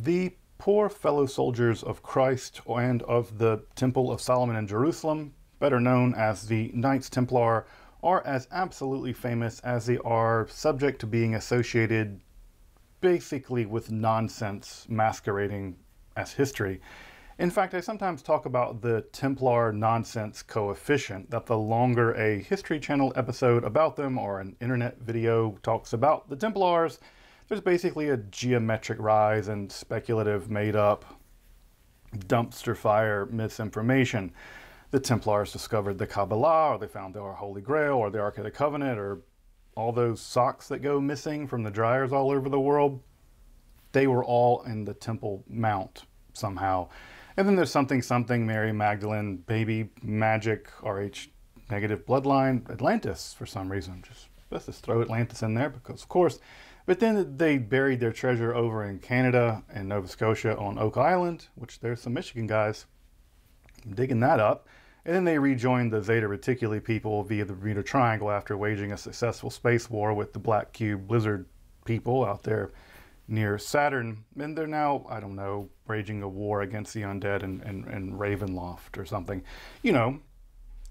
The poor fellow soldiers of Christ and of the Temple of Solomon in Jerusalem, better known as the Knights Templar, are as absolutely famous as they are subject to being associated basically with nonsense masquerading as history. In fact, I sometimes talk about the Templar nonsense coefficient, that the longer a History Channel episode about them or an internet video talks about the Templars, there's basically a geometric rise in speculative, made-up, dumpster fire misinformation. The Templars discovered the Kabbalah, or they found the Holy Grail, or the Ark of the Covenant, or all those socks that go missing from the dryers all over the world. They were all in the Temple Mount somehow. And then there's something, Mary Magdalene, baby, magic, RH negative bloodline, Atlantis for some reason. Let's just throw Atlantis in there because, of course. But then they buried their treasure over in Canada and Nova Scotia on Oak Island, which there's some Michigan guys digging that up. And then they rejoined the Zeta Reticuli people via the Bermuda Triangle after waging a successful space war with the Black Cube Blizzard people out there near Saturn. And they're now, I don't know, waging a war against the undead and Ravenloft or something. You know,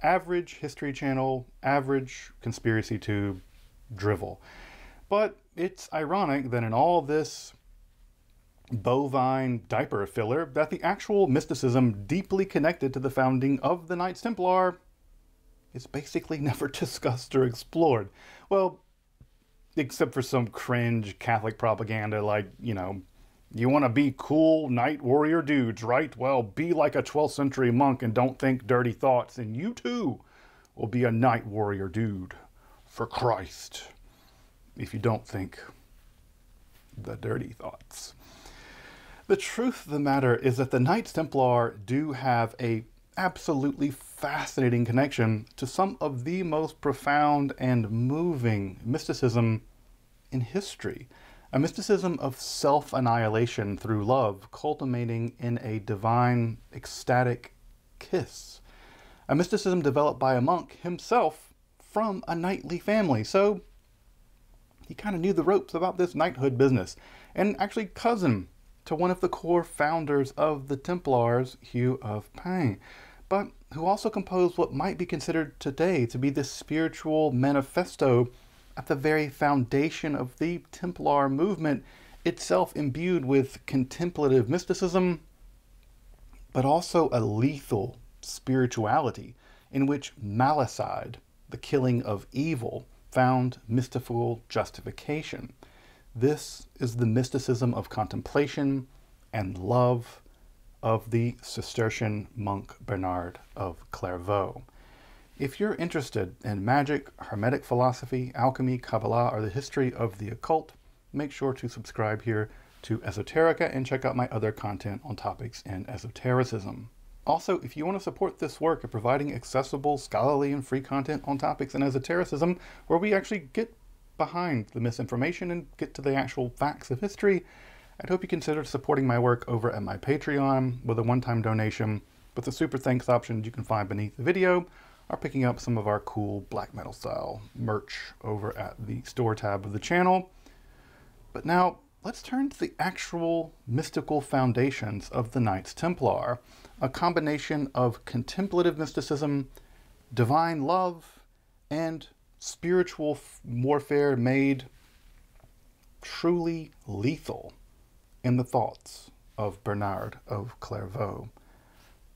average History Channel, average conspiracy tube drivel. But it's ironic that in all this bovine diaper filler, that the actual mysticism deeply connected to the founding of the Knights Templar is basically never discussed or explored. Well, except for some cringe Catholic propaganda like, you know, you want to be cool knight warrior dudes, right? Well, be like a 12th century monk and don't think dirty thoughts, and you too will be a knight warrior dude for Christ if you don't think the dirty thoughts. The truth of the matter is that the Knights Templar do have a absolutely fascinating connection to some of the most profound and moving mysticism in history. A mysticism of self-annihilation through love, culminating in a divine, ecstatic kiss. A mysticism developed by a monk himself from a knightly family. So he kind of knew the ropes about this knighthood business, and actually cousin to one of the core founders of the Templars, Hugh of Payne, but who also composed what might be considered today to be the spiritual manifesto at the very foundation of the Templar movement, itself imbued with contemplative mysticism, but also a lethal spirituality in which malicide, the killing of evil, found mystical justification. This is the mysticism of contemplation and love of the Cistercian monk Bernard of Clairvaux. If you're interested in magic, hermetic philosophy, alchemy, Kabbalah, or the history of the occult, make sure to subscribe here to Esoterica and check out my other content on topics in esotericism. Also, if you want to support this work of providing accessible, scholarly, and free content on topics in esotericism, where we actually get behind the misinformation and get to the actual facts of history, I'd hope you consider supporting my work over at my Patreon with a one-time donation, with the super thanks options you can find beneath the video, or picking up some of our cool black metal style merch over at the store tab of the channel. But now, let's turn to the actual mystical foundations of the Knights Templar, a combination of contemplative mysticism, divine love, and spiritual warfare made truly lethal in the thoughts of Bernard of Clairvaux.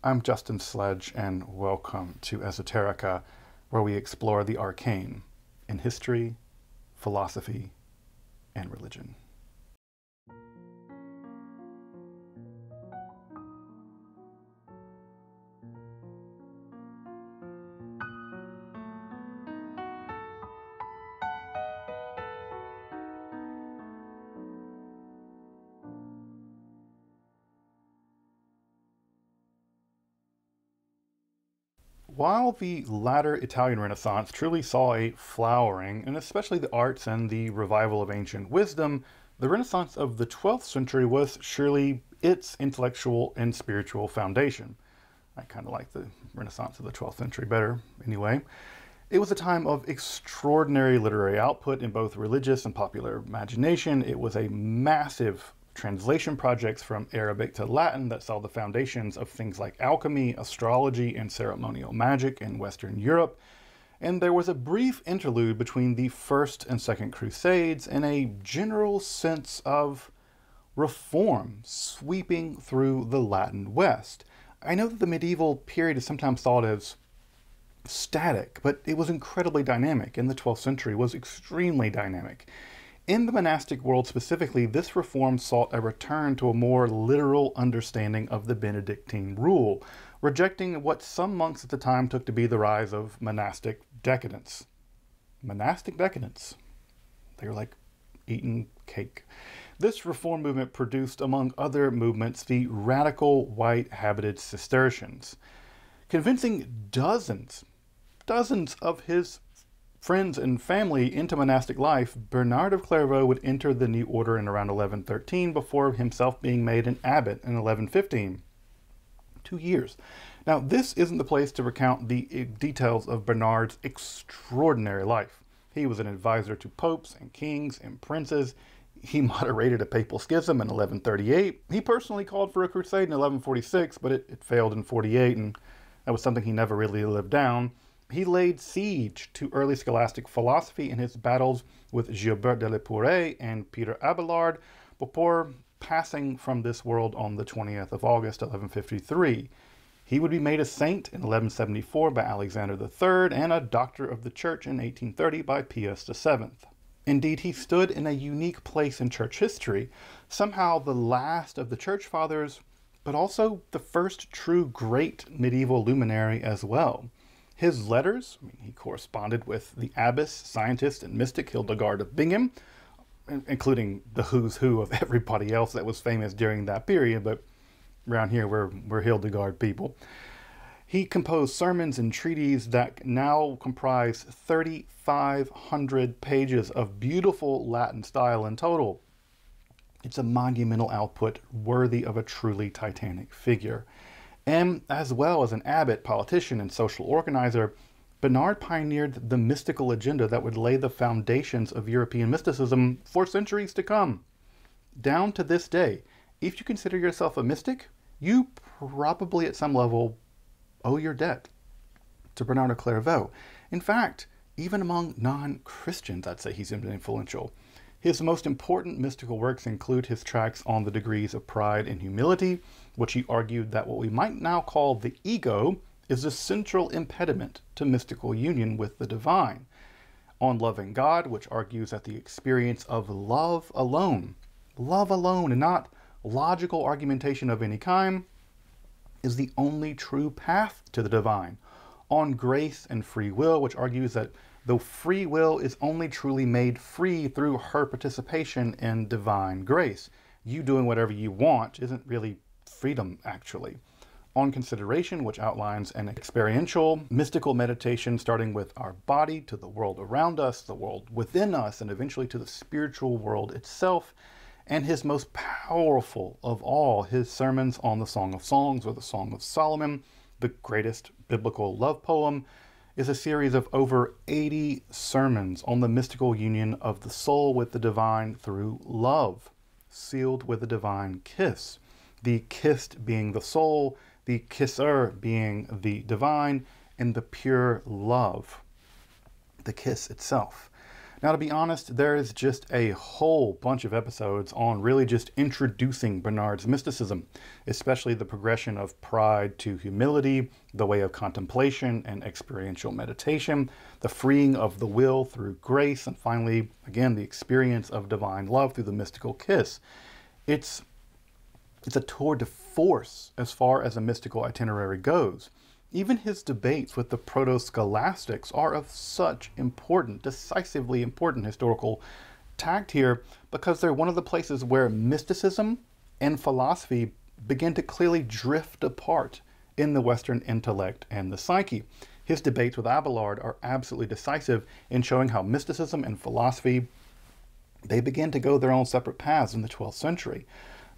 I'm Justin Sledge, and welcome to Esoterica, where we explore the arcane in history, philosophy, and religion. While the latter Italian Renaissance truly saw a flowering, and especially the arts and the revival of ancient wisdom, the Renaissance of the 12th century was surely its intellectual and spiritual foundation. I kind of like the Renaissance of the 12th century better, anyway. It was a time of extraordinary literary output in both religious and popular imagination. It was a massive translation projects from Arabic to Latin that saw the foundations of things like alchemy, astrology, and ceremonial magic in Western Europe. And there was a brief interlude between the First and Second Crusades and a general sense of reform sweeping through the Latin West. I know that the medieval period is sometimes thought as static, but it was incredibly dynamic, and the 12th century was extremely dynamic. In the monastic world specifically, this reform sought a return to a more literal understanding of the Benedictine rule, rejecting what some monks at the time took to be the rise of monastic decadence. Monastic decadence. They were like eating cake. This reform movement produced, among other movements, the radical white-habited Cistercians, convincing dozens of his friends and family into monastic life. Bernard of Clairvaux would enter the new order in around 1113 before himself being made an abbot in 1115. 2 years. Now, this isn't the place to recount the details of Bernard's extraordinary life. He was an advisor to popes and kings and princes. He moderated a papal schism in 1138. He personally called for a crusade in 1146, but it failed in 48, and that was something he never really lived down. He laid siege to early scholastic philosophy in his battles with Gilbert de Lepore and Peter Abelard before passing from this world on the 20th of August, 1153. He would be made a saint in 1174 by Alexander III and a doctor of the church in 1830 by Pius VII. Indeed, he stood in a unique place in church history, somehow the last of the church fathers, but also the first true great medieval luminary as well. His letters, he corresponded with the abbess, scientist, and mystic Hildegard of Bingen, including the who's who of everybody else that was famous during that period, but around here we're Hildegard people. He composed sermons and treatises that now comprise 3,500 pages of beautiful Latin style in total. It's a monumental output worthy of a truly titanic figure. And as well as an abbot, politician, and social organizer, Bernard pioneered the mystical agenda that would lay the foundations of European mysticism for centuries to come. Down to this day, if you consider yourself a mystic, you probably at some level owe your debt to Bernard of Clairvaux. In fact, even among non-Christians, I'd say he's influential. His most important mystical works include his tracts on the degrees of pride and humility, which he argued that what we might now call the ego is a central impediment to mystical union with the divine. On loving God, which argues that the experience of love alone, and not logical argumentation of any kind, is the only true path to the divine. On grace and free will, which argues that though free will is only truly made free through her participation in divine grace, you doing whatever you want isn't really freedom, actually. On consideration, which outlines an experiential, mystical meditation starting with our body to the world around us, the world within us, and eventually to the spiritual world itself. And his most powerful of all, his sermons on the Song of Songs, or the Song of Solomon, the greatest biblical love poem, is a series of over 80 sermons on the mystical union of the soul with the divine through love, sealed with a divine kiss. The kissed being the soul, the kisser being the divine, and the pure love, the kiss itself. Now, to be honest, there is just a whole bunch of episodes on really just introducing Bernard's mysticism, especially the progression of pride to humility, the way of contemplation and experiential meditation, the freeing of the will through grace, and finally, again, the experience of divine love through the mystical kiss. It's a tour de force as far as a mystical itinerary goes. Even his debates with the proto-scholastics are of such important, decisively important historical tact here, because they're one of the places where mysticism and philosophy begin to clearly drift apart in the Western intellect and the psyche. His debates with Abelard are absolutely decisive in showing how mysticism and philosophy, they begin to go their own separate paths in the 12th century.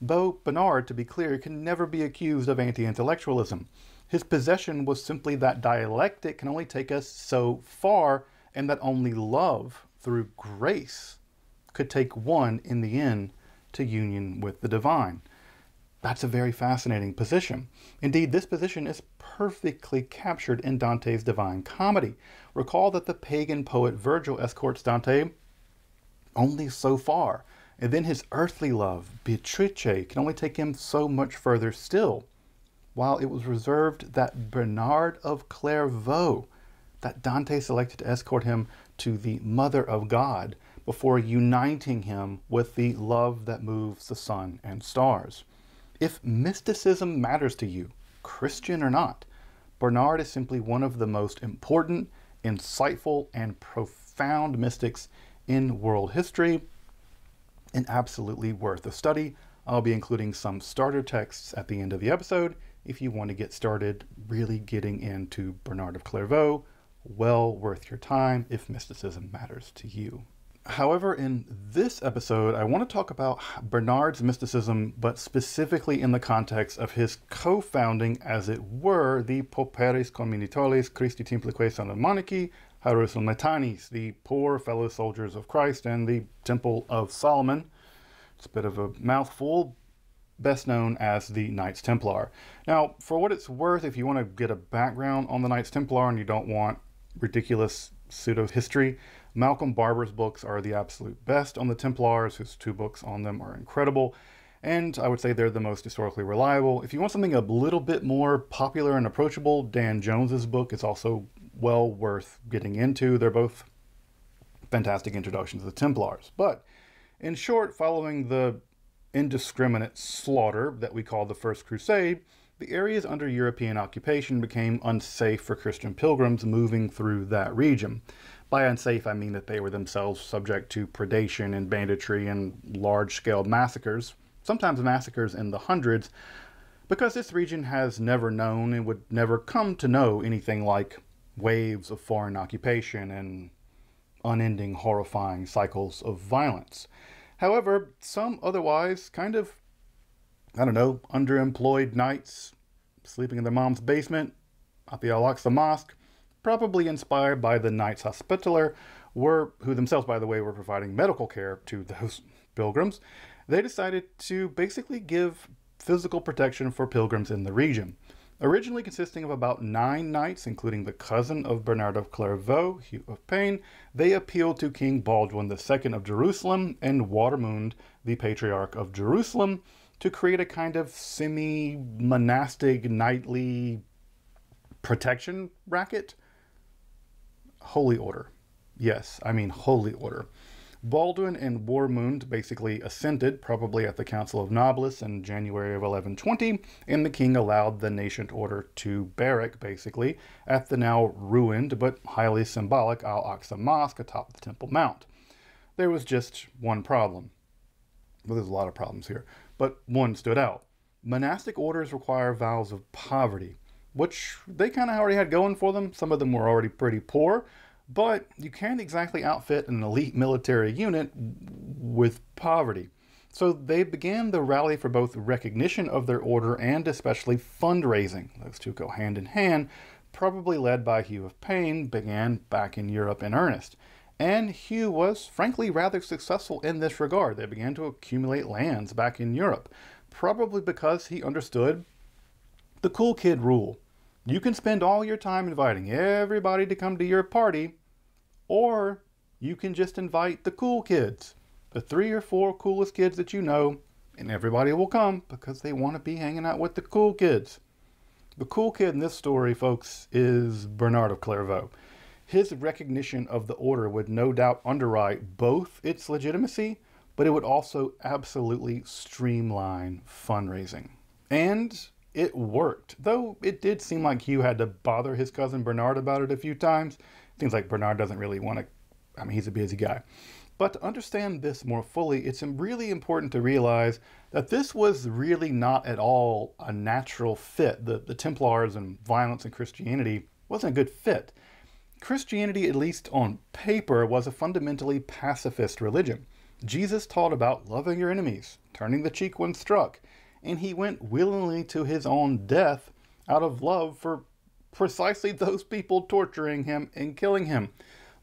Though Bernard, to be clear, can never be accused of anti-intellectualism. His possession was simply that dialectic can only take us so far, and that only love through grace could take one in the end to union with the divine. That's a very fascinating position. Indeed, this position is perfectly captured in Dante's Divine Comedy. Recall that the pagan poet Virgil escorts Dante only so far, and then his earthly love, Beatrice, can only take him so much further still, while it was reserved that Bernard of Clairvaux, that Dante selected to escort him to the Mother of God before uniting him with the love that moves the sun and stars. If mysticism matters to you, Christian or not, Bernard is simply one of the most important, insightful, and profound mystics in world history, and absolutely worth a study. I'll be including some starter texts at the end of the episode if you want to get started really getting into Bernard of Clairvaux. Well worth your time if mysticism matters to you. However, in this episode, I want to talk about Bernard's mysticism, but specifically in the context of his co-founding, as it were, the Pauperes Communitalis Christi Templique Salomonici Hierosolymetanis, the poor fellow soldiers of Christ, and the Temple of Solomon. It's a bit of a mouthful, best known as the Knights Templar. Now, for what it's worth, if you want to get a background on the Knights Templar and you don't want ridiculous pseudo-history, Malcolm Barber's books are the absolute best on the Templars. His 2 books on them are incredible, and I would say they're the most historically reliable. If you want something a little bit more popular and approachable, Dan Jones's book is also well worth getting into. They're both fantastic introductions to the Templars. But in short, following the indiscriminate slaughter that we call the First Crusade, the areas under European occupation became unsafe for Christian pilgrims moving through that region. By unsafe, I mean that they were themselves subject to predation and banditry and large-scale massacres, sometimes massacres in the hundreds, because this region has never known and would never come to know anything like waves of foreign occupation and unending horrifying cycles of violence. However, some otherwise kind of, underemployed knights sleeping in their mom's basement at the Al-Aqsa Mosque, probably inspired by the Knights Hospitaller, who themselves, by the way, were providing medical care to those pilgrims. They decided to basically give physical protection for pilgrims in the region. Originally consisting of about 9 knights, including the cousin of Bernard of Clairvaux, Hugh of Pain, they appealed to King Baldwin II of Jerusalem and Watermund, the Patriarch of Jerusalem, to create a kind of semi-monastic knightly protection racket. Holy order. Yes, I mean holy order. Baldwin and Warmund basically assented, probably at the Council of Nobles in January of 1120, and the king allowed the nascent order to barrack, basically, at the now ruined but highly symbolic Al-Aqsa Mosque atop the Temple Mount. There was just one problem. Well, there's a lot of problems here, but one stood out. Monastic orders require vows of poverty, which they kind of already had going for them. Some of them were already pretty poor, but you can't exactly outfit an elite military unit with poverty. So they began the rally for both recognition of their order and especially fundraising. Those two go hand in hand, probably led by Hugh of Pain, began back in Europe in earnest. And Hugh was, frankly, rather successful in this regard. They began to accumulate lands back in Europe, probably because he understood the cool kid rule. You can spend all your time inviting everybody to come to your party, or you can just invite the cool kids, the 3 or 4 coolest kids that you know, and everybody will come because they want to be hanging out with the cool kids. The cool kid in this story, folks, is Bernard of Clairvaux. His recognition of the order would no doubt underwrite both its legitimacy, but it would also absolutely streamline fundraising. And it worked, though it did seem like Hugh had to bother his cousin Bernard about it a few times. Seems like Bernard doesn't really want to, he's a busy guy. But to understand this more fully, it's really important to realize that this was really not at all a natural fit. The Templars and violence in Christianity wasn't a good fit. Christianity, at least on paper, was a fundamentally pacifist religion. Jesus taught about loving your enemies, turning the cheek when struck, and he went willingly to his own death out of love for precisely those people torturing him and killing him.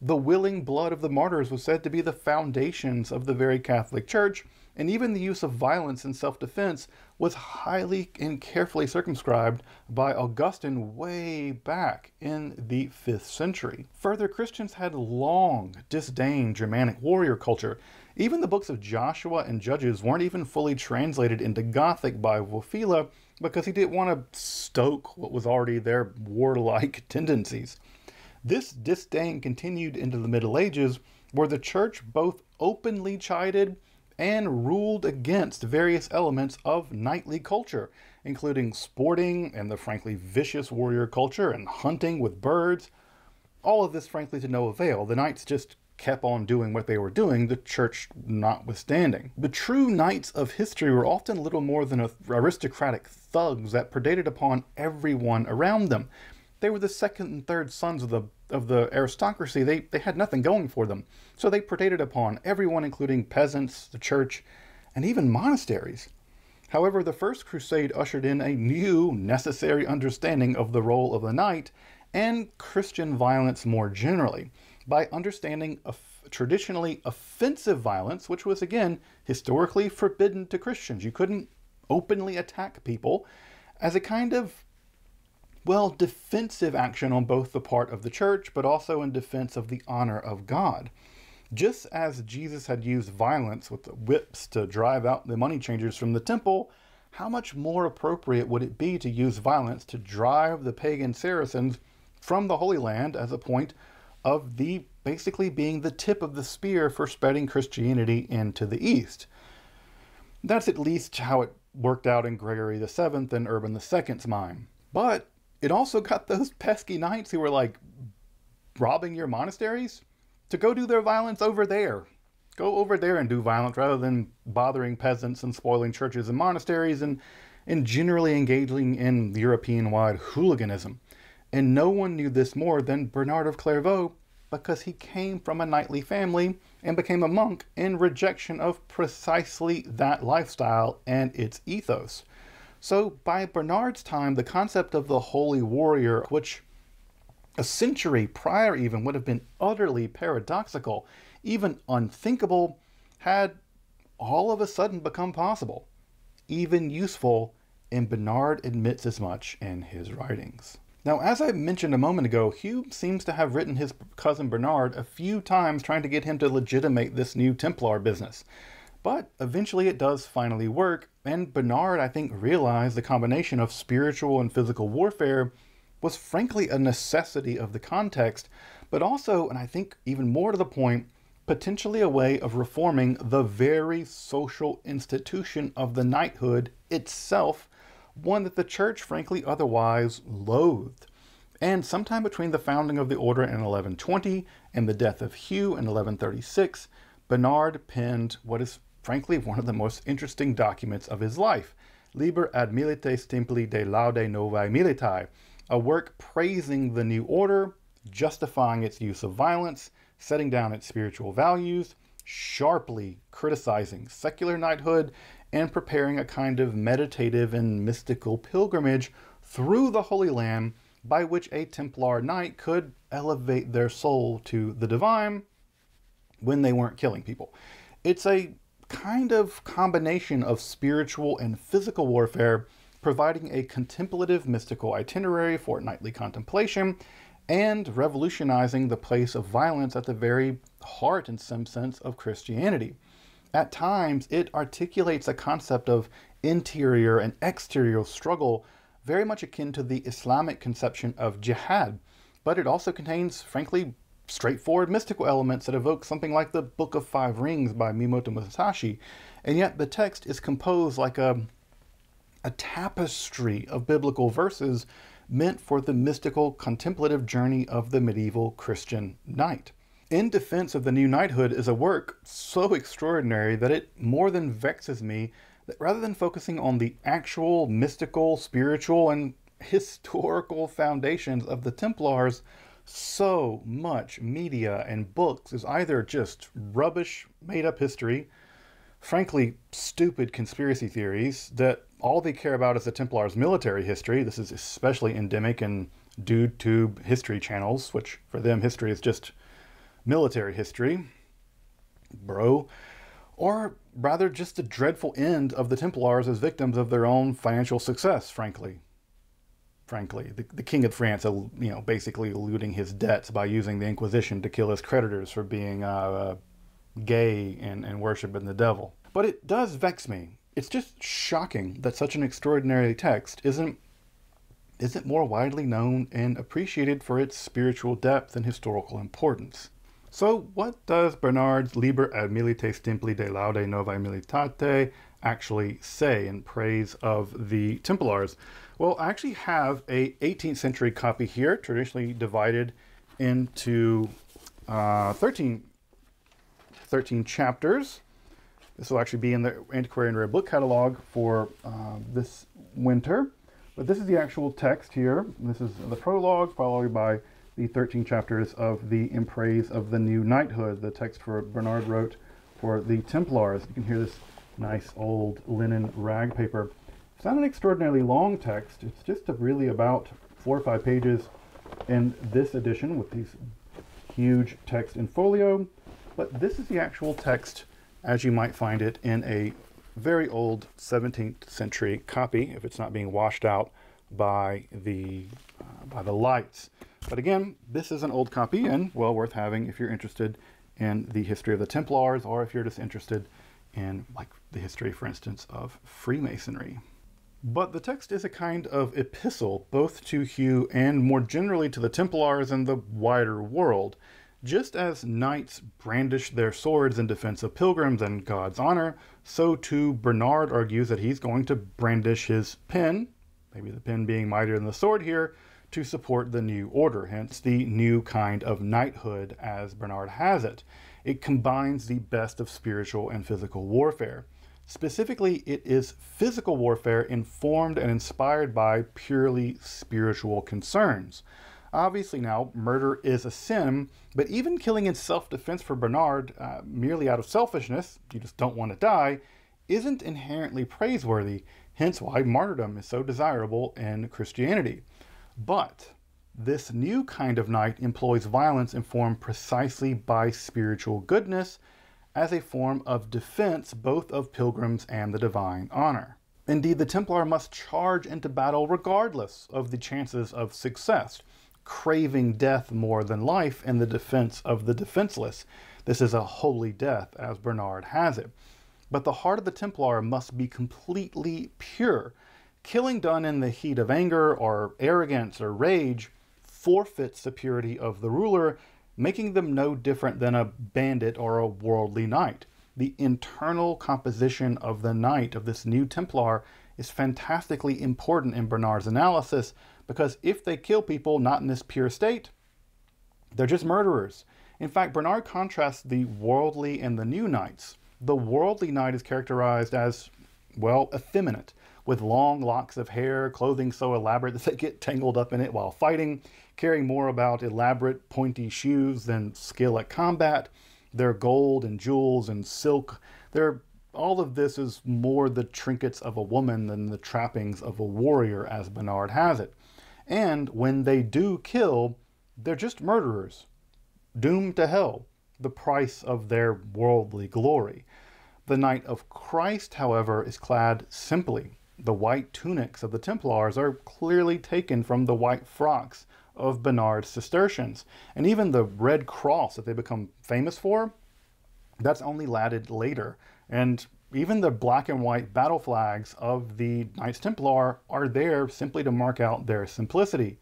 The willing blood of the martyrs was said to be the foundations of the very Catholic Church, and even the use of violence in self-defense was highly and carefully circumscribed by Augustine way back in the 5th century. Further, Christians had long disdained Germanic warrior culture. Even the books of Joshua and Judges weren't even fully translated into Gothic by Wofila because he didn't want to stoke what was already their warlike tendencies. This disdain continued into the Middle Ages, where the church both openly chided and ruled against various elements of knightly culture, including sporting and the frankly vicious warrior culture and hunting with birds. All of this frankly to no avail. The knights just kept on doing what they were doing, the church notwithstanding. The true knights of history were often little more than aristocratic thugs that predated upon everyone around them. They were the second and third sons of the aristocracy. They had nothing going for them. So they predated upon everyone, including peasants, the church, and even monasteries. However, the First Crusade ushered in a new, necessary understanding of the role of the knight and Christian violence more generally, by understanding traditionally offensive violence, which was, again, historically forbidden to Christians. You couldn't openly attack people, as a kind of, well, defensive action on both the part of the church, but also in defense of the honor of God. Just as Jesus had used violence with the whips to drive out the money changers from the temple, how much more appropriate would it be to use violence to drive the pagan Saracens from the Holy Land as a point of the basically being the tip of the spear for spreading Christianity into the East? That's at least how it worked out in Gregory VII and Urban II's mind. But it also got those pesky knights who were like robbing your monasteries to go do their violence over there. Go over there and do violence rather than bothering peasants and spoiling churches and monasteries and generally engaging in European-wide hooliganism. And no one knew this more than Bernard of Clairvaux, because he came from a knightly family and became a monk in rejection of precisely that lifestyle and its ethos. So by Bernard's time, the concept of the holy warrior, which a century prior even would have been utterly paradoxical, even unthinkable, had all of a sudden become possible, even useful, and Bernard admits as much in his writings. Now, as I mentioned a moment ago, Hugh seems to have written his cousin Bernard a few times trying to get him to legitimate this new Templar business. But eventually it does finally work, and Bernard, I think, realized the combination of spiritual and physical warfare was frankly a necessity of the context, but also, and I think even more to the point, potentially a way of reforming the very social institution of the knighthood itself, one that the church frankly otherwise loathed. And sometime between the founding of the order in 1120 and the death of Hugh in 1136, Bernard penned what is frankly one of the most interesting documents of his life, Liber ad Milites Templi de Laude Novae Militiae, a work praising the new order, justifying its use of violence, setting down its spiritual values, sharply criticizing secular knighthood, and preparing a kind of meditative and mystical pilgrimage through the Holy Land by which a Templar knight could elevate their soul to the divine when they weren't killing people. It's a kind of combination of spiritual and physical warfare, providing a contemplative mystical itinerary for knightly contemplation and revolutionizing the place of violence at the very heart, in some sense, of Christianity. At times, it articulates a concept of interior and exterior struggle very much akin to the Islamic conception of jihad, but it also contains, frankly, straightforward mystical elements that evoke something like the Book of Five Rings by Miyamoto Musashi, and yet the text is composed like a tapestry of biblical verses meant for the mystical contemplative journey of the medieval Christian knight. In Defense of the New Knighthood is a work so extraordinary that it more than vexes me that rather than focusing on the actual mystical, spiritual, and historical foundations of the Templars, so much media and books is either just rubbish, made-up history, frankly stupid conspiracy theories that all they care about is the Templars' military history. This is especially endemic in dude-tube history channels, which for them history is just military history, bro. or rather just the dreadful end of the Templars as victims of their own financial success, frankly. The King of France, basically eluding his debts by using the Inquisition to kill his creditors for being gay and worshiping the devil. But it does vex me. It's just shocking that such an extraordinary text isn't more widely known and appreciated for its spiritual depth and historical importance. So what does Bernard's Liber ad Milites Templi de Laude Novae Militiae actually say in praise of the Templars? Well, I actually have a 18th century copy here, traditionally divided into 13 chapters. This will actually be in the Antiquarian Rare Book Catalog for this winter. But this is the actual text here. This is the prologue, followed by the 13 chapters of the In Praise of the New Knighthood, the text Bernard wrote for the Templars. You can hear this nice old linen rag paper. It's not an extraordinarily long text. It's just really about 4 or 5 pages in this edition with these huge text in folio. But this is the actual text as you might find it in a very old 17th century copy, if it's not being washed out by the lights. But again, this is an old copy and well worth having if you're interested in the history of the Templars, or if you're just interested in, like, the history, for instance, of Freemasonry. But the text is a kind of epistle, both to Hugh and more generally to the Templars and the wider world. Just as knights brandish their swords in defense of pilgrims and God's honor, so too Bernard argues that he's going to brandish his pen, maybe the pen being mightier than the sword here, to support the new order, hence the new kind of knighthood as Bernard has it. It combines the best of spiritual and physical warfare. Specifically, it is physical warfare informed and inspired by purely spiritual concerns. Obviously now, murder is a sin, but even killing in self-defense for Bernard, merely out of selfishness, you just don't want to die, isn't inherently praiseworthy, hence why martyrdom is so desirable in Christianity. But this new kind of knight employs violence informed precisely by spiritual goodness as a form of defense both of pilgrims and the divine honor. Indeed, the Templar must charge into battle regardless of the chances of success, craving death more than life in the defense of the defenseless. This is a holy death, as Bernard has it. But the heart of the Templar must be completely pure. Killing done in the heat of anger or arrogance or rage forfeits the purity of the ruler, making them no different than a bandit or a worldly knight. The internal composition of the knight of this new Templar is fantastically important in Bernard's analysis, because if they kill people not in this pure state, they're just murderers. In fact, Bernard contrasts the worldly and the new knights. The worldly knight is characterized as, well, effeminate, with long locks of hair, clothing so elaborate that they get tangled up in it while fighting, caring more about elaborate pointy shoes than skill at combat. Their gold and jewels and silk, all of this is more the trinkets of a woman than the trappings of a warrior, as Bernard has it. And when they do kill, they're just murderers, doomed to hell, the price of their worldly glory. The Knight of Christ, however, is clad simply. The white tunics of the Templars are clearly taken from the white frocks of Bernard's Cistercians. And even the red cross that they become famous for, that's only added later. And even the black and white battle flags of the Knights Templar are there simply to mark out their simplicity.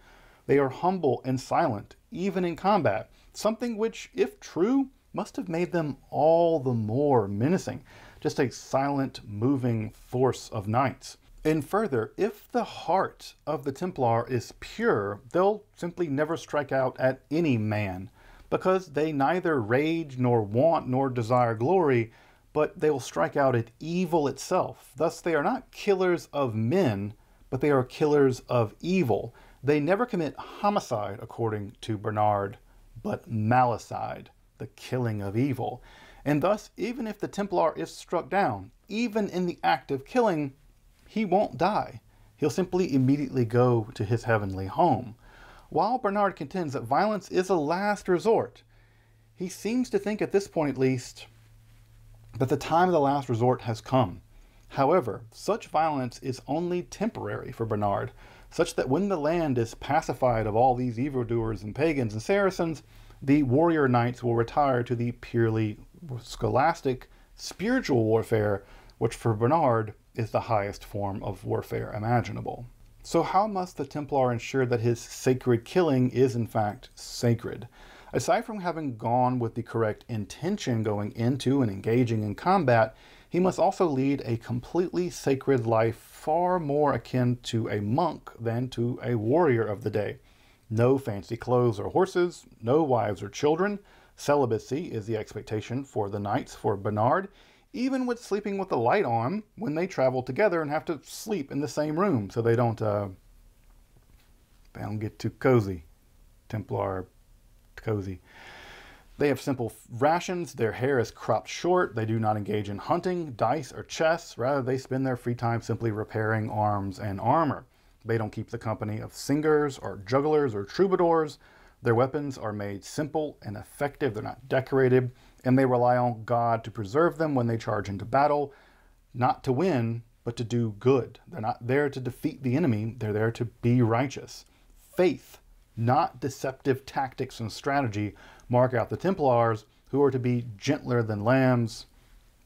They are humble and silent, even in combat, something which, if true, must have made them all the more menacing. Just a silent, moving force of knights. And further, if the heart of the Templar is pure, they'll simply never strike out at any man, because they neither rage nor want nor desire glory, but they will strike out at evil itself. Thus, they are not killers of men, but they are killers of evil. They never commit homicide, according to Bernard, but malicide, the killing of evil. And thus, even if the Templar is struck down, even in the act of killing, he won't die. He'll simply immediately go to his heavenly home. While Bernard contends that violence is a last resort, he seems to think, at this point at least, that the time of the last resort has come. However, such violence is only temporary for Bernard, such that when the land is pacified of all these evildoers and pagans and Saracens, the warrior knights will retire to the purely scholastic, spiritual warfare, which for Bernard is the highest form of warfare imaginable. So how must the Templar ensure that his sacred killing is in fact sacred? Aside from having gone with the correct intention going into and engaging in combat, he must also lead a completely sacred life far more akin to a monk than to a warrior of the day. No fancy clothes or horses, no wives or children. Celibacy is the expectation for the knights for Bernard, even with sleeping with the light on when they travel together and have to sleep in the same room so they don't get too cozy. Templar cozy. They have simple rations, their hair is cropped short, they do not engage in hunting, dice, or chess. Rather, they spend their free time simply repairing arms and armor. They don't keep the company of singers or jugglers or troubadours. Their weapons are made simple and effective, they're not decorated, and they rely on God to preserve them when they charge into battle, not to win, but to do good. They're not there to defeat the enemy, they're there to be righteous. Faith, not deceptive tactics and strategy, mark out the Templars, who are to be gentler than lambs,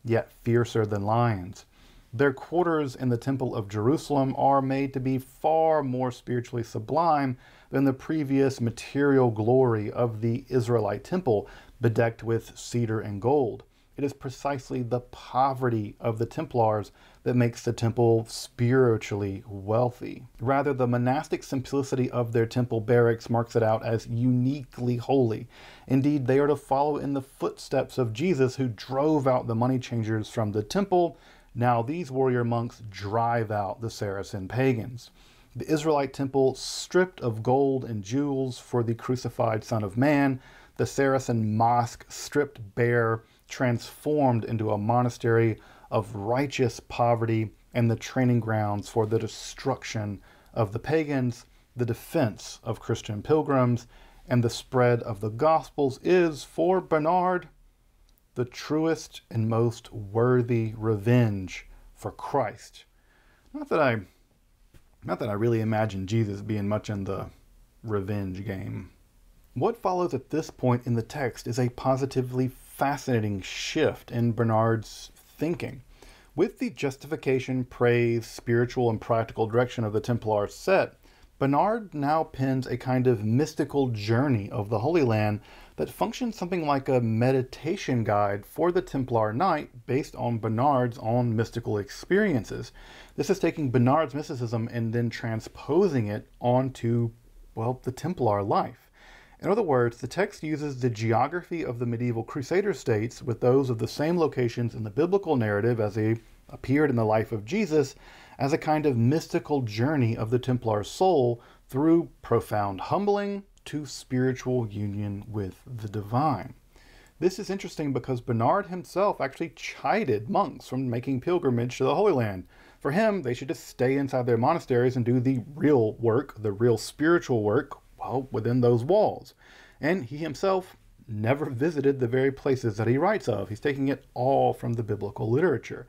yet fiercer than lions. Their quarters in the Temple of Jerusalem are made to be far more spiritually sublime than the previous material glory of the Israelite temple, bedecked with cedar and gold. It is precisely the poverty of the Templars that makes the temple spiritually wealthy. Rather, the monastic simplicity of their temple barracks marks it out as uniquely holy. Indeed, they are to follow in the footsteps of Jesus, who drove out the money changers from the temple. Now these warrior monks drive out the Saracen pagans. The Israelite temple stripped of gold and jewels for the crucified Son of Man, the Saracen mosque stripped bare, transformed into a monastery of righteous poverty and the training grounds for the destruction of the pagans, the defense of Christian pilgrims, and the spread of the Gospels is, for Bernard, the truest and most worthy revenge for Christ. Not that I really imagine Jesus being much in the revenge game. What follows at this point in the text is a positively fascinating shift in Bernard's thinking. With the justification, praise, spiritual, and practical direction of the Templars set, Bernard now pens a kind of mystical journey of the Holy Land that functions something like a meditation guide for the Templar Knight based on Bernard's own mystical experiences. This is taking Bernard's mysticism and then transposing it onto, well, the Templar life. In other words, the text uses the geography of the medieval Crusader states with those of the same locations in the biblical narrative as they appeared in the life of Jesus as a kind of mystical journey of the Templar soul through profound humbling to spiritual union with the divine. This is interesting because Bernard himself actually chided monks from making pilgrimage to the Holy Land. For him, they should just stay inside their monasteries and do the real work, the real spiritual work, well, within those walls. And he himself never visited the very places that he writes of. He's taking it all from the biblical literature.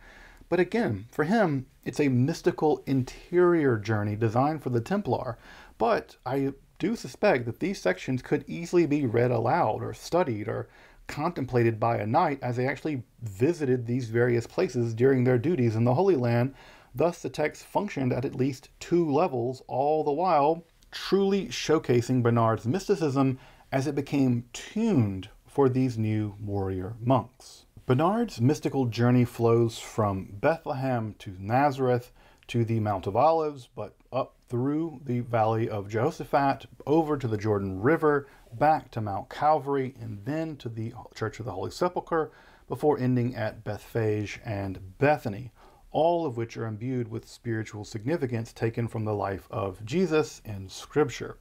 But again, for him, it's a mystical interior journey designed for the Templar. But I do suspect that these sections could easily be read aloud or studied or contemplated by a knight as they actually visited these various places during their duties in the Holy Land. Thus, the text functioned at least two levels, all the while truly showcasing Bernard's mysticism as it became tuned for these new warrior monks. Bernard's mystical journey flows from Bethlehem to Nazareth to the Mount of Olives, but up through the Valley of Jehoshaphat, over to the Jordan River, back to Mount Calvary, and then to the Church of the Holy Sepulchre, before ending at Bethphage and Bethany, all of which are imbued with spiritual significance taken from the life of Jesus in Scripture.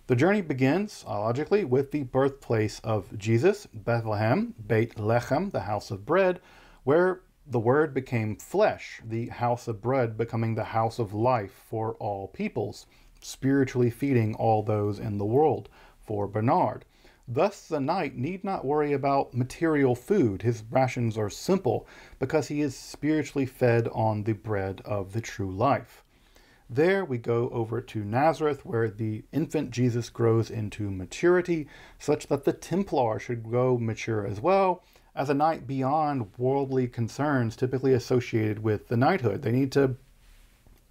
The journey begins, logically, with the birthplace of Jesus, Bethlehem, Beit Lechem, the house of bread, where the Word became flesh, the house of bread becoming the house of life for all peoples, spiritually feeding all those in the world for Bernard. Thus, the knight need not worry about material food. His rations are simple because he is spiritually fed on the bread of the true life. There we go over to Nazareth, where the infant Jesus grows into maturity, such that the Templar should grow mature as well, as a knight beyond worldly concerns typically associated with the knighthood. They need to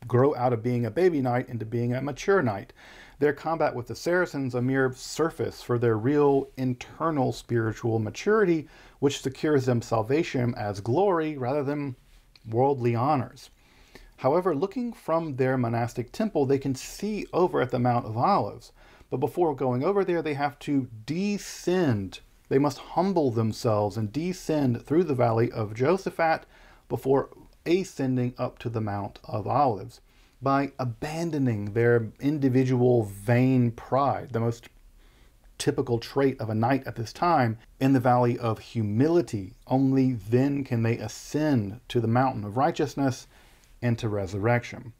grow out of being a baby knight into being a mature knight. Their combat with the Saracens a mere surface for their real internal spiritual maturity, which secures them salvation as glory rather than worldly honors. However, looking from their monastic temple, they can see over at the Mount of Olives. But before going over there, they have to descend. They must humble themselves and descend through the valley of Josaphat before ascending up to the Mount of Olives, by abandoning their individual vain pride, the most typical trait of a knight at this time, in the valley of humility. Only then can they ascend to the mountain of righteousness and to resurrection.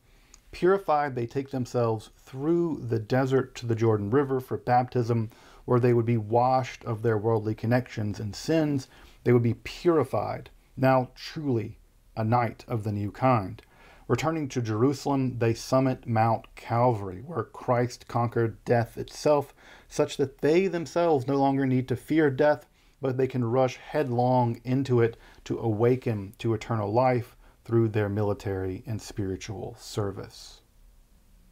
Purified, they take themselves through the desert to the Jordan River for baptism, where they would be washed of their worldly connections and sins. They would be purified, now truly a knight of the new kind. Returning to Jerusalem, they summit Mount Calvary, where Christ conquered death itself, such that they themselves no longer need to fear death, but they can rush headlong into it to awaken to eternal life through their military and spiritual service.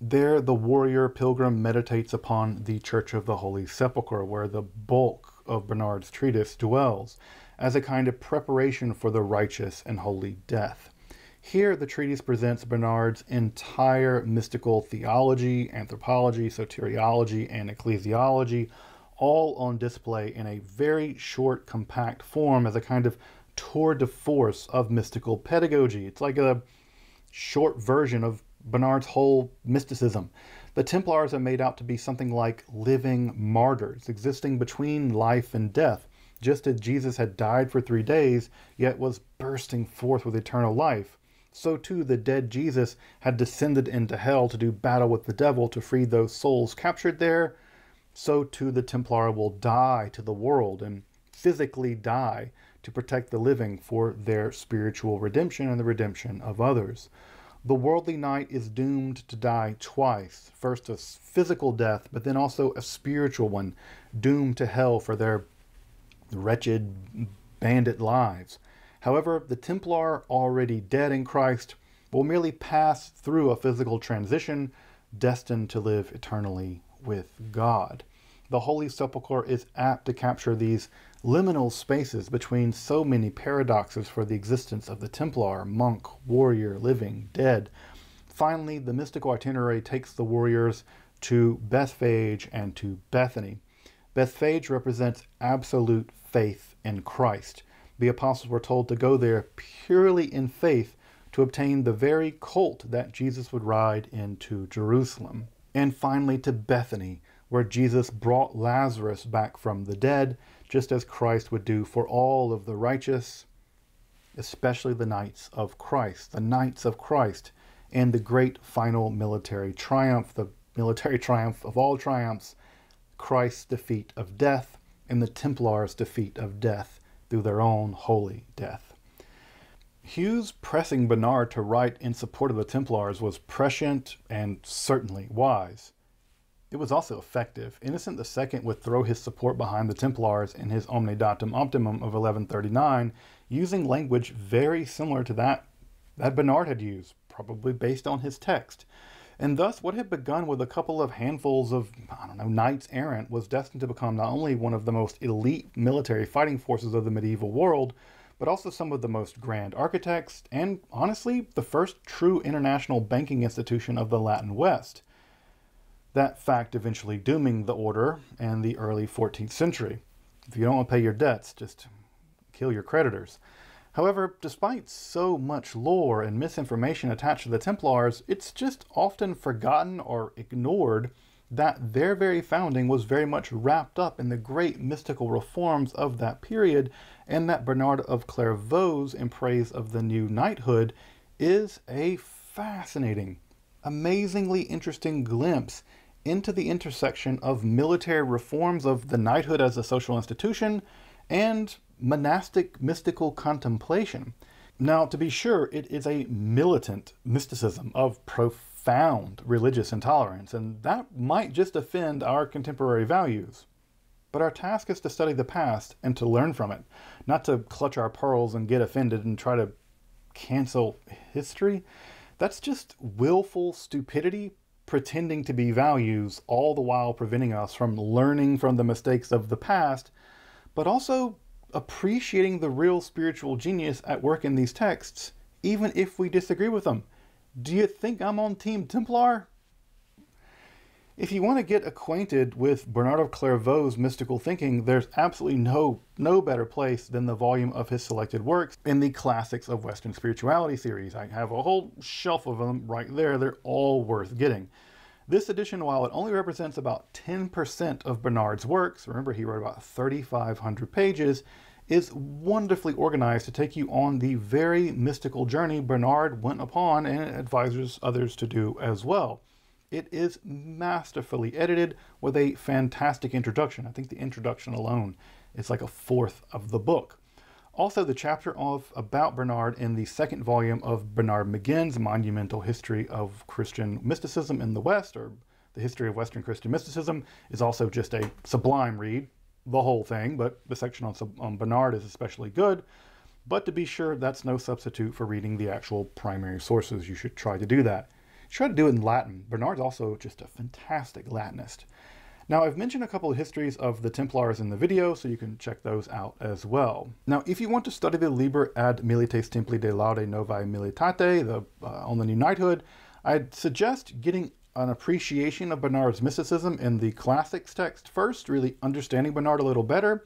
There, the warrior pilgrim meditates upon the Church of the Holy Sepulchre, where the bulk of Bernard's treatise dwells, as a kind of preparation for the righteous and holy death. Here, the treatise presents Bernard's entire mystical theology, anthropology, soteriology, and ecclesiology, all on display in a very short, compact form as a kind of tour de force of mystical pedagogy. It's like a short version of Bernard's whole mysticism. The Templars are made out to be something like living martyrs, existing between life and death, just as Jesus had died for 3 days, yet was bursting forth with eternal life. So too the dead Jesus had descended into hell to do battle with the devil to free those souls captured there. So too the Templar will die to the world and physically die to protect the living for their spiritual redemption and the redemption of others. The worldly knight is doomed to die twice. First a physical death, but then also a spiritual one, doomed to hell for their wretched bandit lives. However, the Templar, already dead in Christ, will merely pass through a physical transition, destined to live eternally with God. The Holy Sepulchre is apt to capture these liminal spaces between so many paradoxes for the existence of the Templar, monk, warrior, living, dead. Finally, the mystical itinerary takes the warriors to Bethphage and to Bethany. Bethphage represents absolute faith in Christ. The apostles were told to go there purely in faith to obtain the very colt that Jesus would ride into Jerusalem. And finally to Bethany, where Jesus brought Lazarus back from the dead, just as Christ would do for all of the righteous, especially the Knights of Christ, and the great final military triumph, the military triumph of all triumphs, Christ's defeat of death and the Templars' defeat of death through their own holy death. Hugh's pressing Bernard to write in support of the Templars was prescient and certainly wise. It was also effective. Innocent II would throw his support behind the Templars in his Omnidatum Optimum of 1139, using language very similar to that Bernard had used, probably based on his text. And thus, what had begun with a couple of handfuls of, knights errant was destined to become not only one of the most elite military fighting forces of the medieval world, but also some of the most grand architects, and honestly, the first true international banking institution of the Latin West. That fact eventually dooming the order in the early 14th century. If you don't want to pay your debts, just kill your creditors. However, despite so much lore and misinformation attached to the Templars, it's just often forgotten or ignored that their very founding was very much wrapped up in the great mystical reforms of that period, and that Bernard of Clairvaux, in praise of the new knighthood, is a fascinating, amazingly interesting glimpse into the intersection of military reforms of the knighthood as a social institution and monastic mystical contemplation. Now, to be sure, it is a militant mysticism of profound religious intolerance, and that might just offend our contemporary values. But our task is to study the past and to learn from it, not to clutch our pearls and get offended and try to cancel history. That's just willful stupidity pretending to be values, all the while preventing us from learning from the mistakes of the past, but also appreciating the real spiritual genius at work in these texts, even if we disagree with them. Do you think I'm on Team Templar? If you want to get acquainted with Bernard of Clairvaux' mystical thinking, there's absolutely no better place than the volume of his selected works in the Classics of Western Spirituality series. I have a whole shelf of them right there. They're all worth getting. This edition, while it only represents about 10% of Bernard's works, remember he wrote about 3,500 pages, is wonderfully organized to take you on the very mystical journey Bernard went upon and advises others to do as well. It is masterfully edited with a fantastic introduction. I think the introduction alone is like a fourth of the book. Also, the chapter about Bernard in the second volume of Bernard McGinn's Monumental History of Christian Mysticism in the West, or the History of Western Christian Mysticism, is also just a sublime read, the whole thing, but the section on Bernard is especially good. But to be sure, that's no substitute for reading the actual primary sources. You should try to do that. Try to do it in Latin. Bernard's also just a fantastic Latinist. Now, I've mentioned a couple of histories of the Templars in the video, so you can check those out as well. Now, if you want to study the Liber ad Milites Templi de Laude Novae Militiae, on the new knighthood, I'd suggest getting an appreciation of Bernard's mysticism in the classics text first, really understanding Bernard a little better.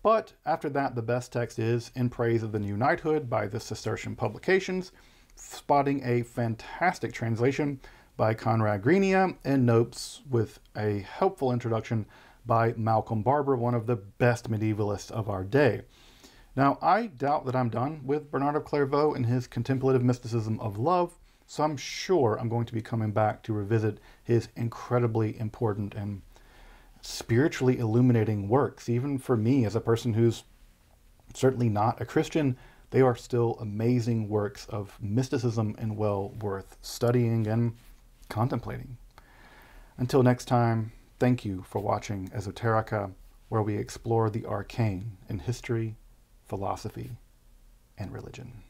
But after that, the best text is In Praise of the New Knighthood by the Cistercian publications, spotting a fantastic translation by Conrad Grenia and notes with a helpful introduction by Malcolm Barber, one of the best medievalists of our day. Now, I doubt that I'm done with Bernard of Clairvaux and his contemplative mysticism of love, so I'm sure I'm going to be coming back to revisit his incredibly important and spiritually illuminating works. Even for me, as a person who's certainly not a Christian, they are still amazing works of mysticism and well worth studying and contemplating. Until next time, thank you for watching Esoterica, where we explore the arcane in history, philosophy, and religion.